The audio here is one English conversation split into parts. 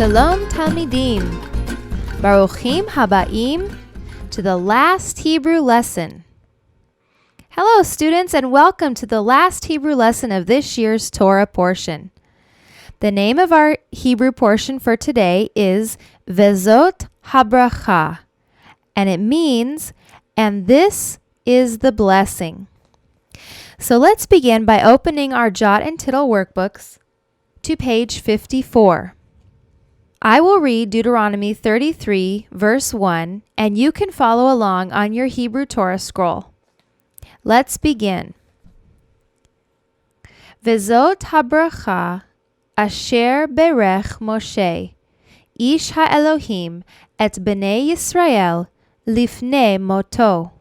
Shalom Talmidim. Baruchim Habaim to the last Hebrew lesson. Hello students, and welcome to the last Hebrew lesson of this year's Torah portion. The name of our Hebrew portion for today is Vezot Bracha, and it means, and this is the blessing. So let's begin by opening our Jot and Tittle workbooks to page 54. I will read Deuteronomy 33, verse 1, and you can follow along on your Hebrew Torah scroll. Let's begin. Vezot habracha asher berech Moshe, ish ha'Elohim et bnei Yisrael lifnei moto.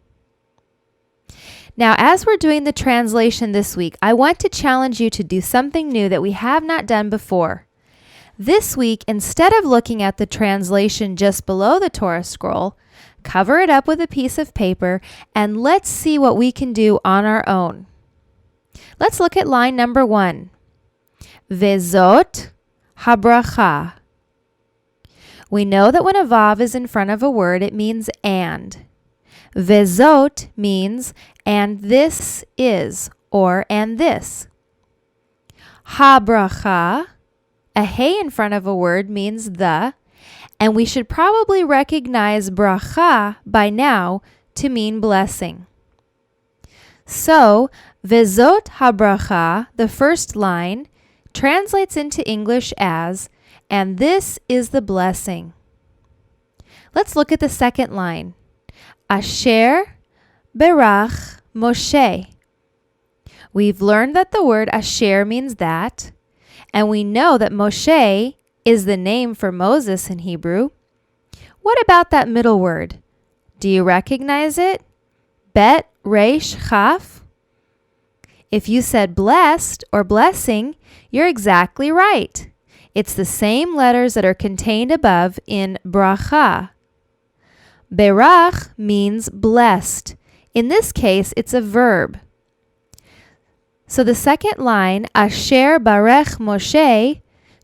Now, as we're doing the translation this week, I want to challenge you to do something new that we have not done before. This week, instead of looking at the translation just below the Torah scroll, cover it up with a piece of paper and let's see what we can do on our own. Let's look at line number 1. Vezot habracha. We know that when a vav is in front of a word, it means and. Vezot means and this is, or and this. Habracha, a hey in front of a word means the, and we should probably recognize bracha by now to mean blessing. So, Vezot habracha, the first line, translates into English as, and this is the blessing. Let's look at the second line. Asher berach Moshe. We've learned that the word asher means that, and we know that Moshe is the name for Moses in Hebrew. What about that middle word? Do you recognize it? Bet resh chaf? If you said blessed or blessing, you're exactly right. It's the same letters that are contained above in bracha. Berach means blessed. In this case, it's a verb. So the second line, Asher barech Moshe,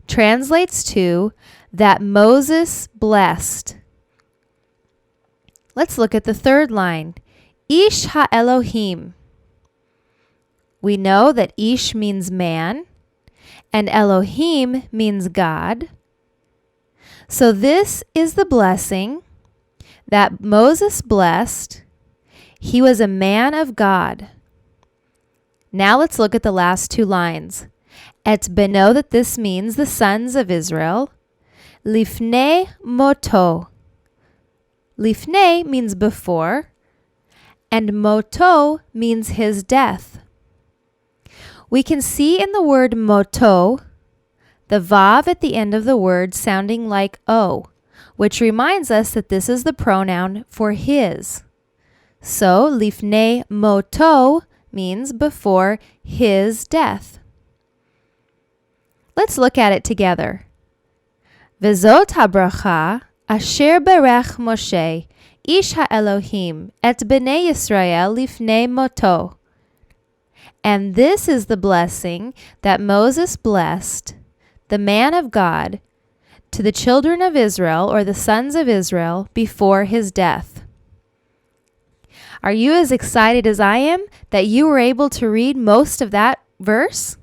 translates to that Moses blessed. Let's look at the third line, Ish ha'Elohim. We know that Ish means man, and Elohim means God. So this is the blessing that Moses blessed. He was a man of God. Now let's look at the last two lines. Et beno, that this means the sons of Israel. Lifnei moto. Lifnei means before, and moto means his death. We can see in the word moto the vav at the end of the word sounding like o, which reminds us that this is the pronoun for his. So, lifnei moto means before his death. Let's look at it together. Vezot habracha asher berech Moshe, ish ha'Elohim, et bnei Yisrael lifnei moto. And this is the blessing that Moses blessed, the man of God, to the children of Israel, or the sons of Israel, before his death. Are you as excited as I am that you were able to read most of that verse?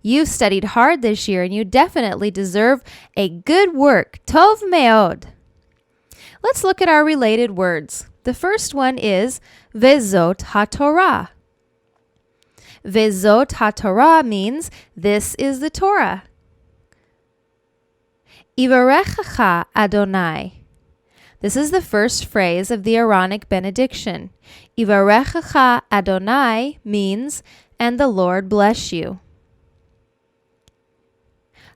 You've studied hard this year and you definitely deserve a good work. Tov meod. Let's look at our related words. The first one is Vezot HaTorah. Vezot HaTorah means this is the Torah. Ivarechacha Adonai. This is the first phrase of the Aaronic benediction. Ivarechacha Adonai means, and the Lord bless you.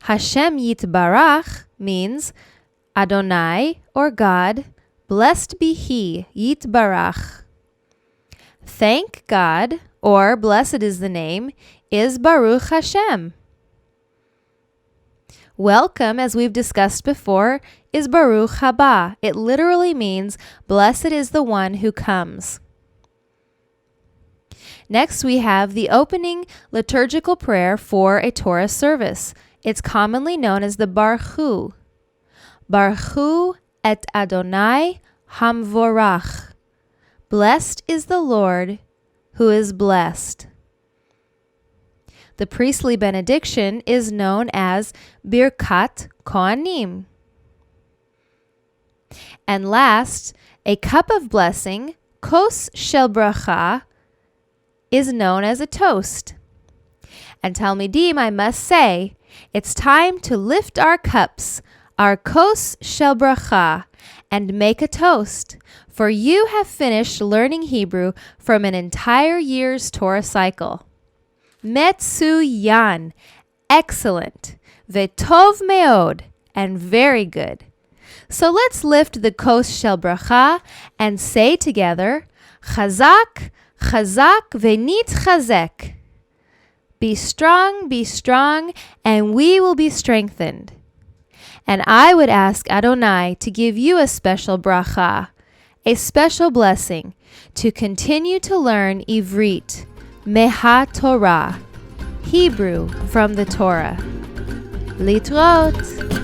Hashem Yitbarach means, Adonai, or God, blessed be He, Yitbarach. Thank God, or blessed is the name, is Baruch Hashem. Welcome, as we've discussed before, is Baruch Haba. It literally means, blessed is the one who comes. Next, we have the opening liturgical prayer for a Torah service, It's commonly known as the Baruch Hu et Adonai Hamvorach. Blessed is the Lord who is blessed. The priestly benediction is known as Birkat Kohanim. And last, a cup of blessing, Kos Shel Bracha, is known as a toast. And Talmidim, I must say, it's time to lift our cups, our Kos Shel Bracha, and make a toast, for you have finished learning Hebrew from an entire year's Torah cycle. Metsuyan, excellent, Vetov meod, and very good. So let's lift the Kos Shel Bracha and say together, Chazak, Chazak v'nitchazek. Be strong, and we will be strengthened. And I would ask Adonai to give you a special bracha, a special blessing, to continue to learn Ivrit, Torah, Hebrew from the Torah. Litrot.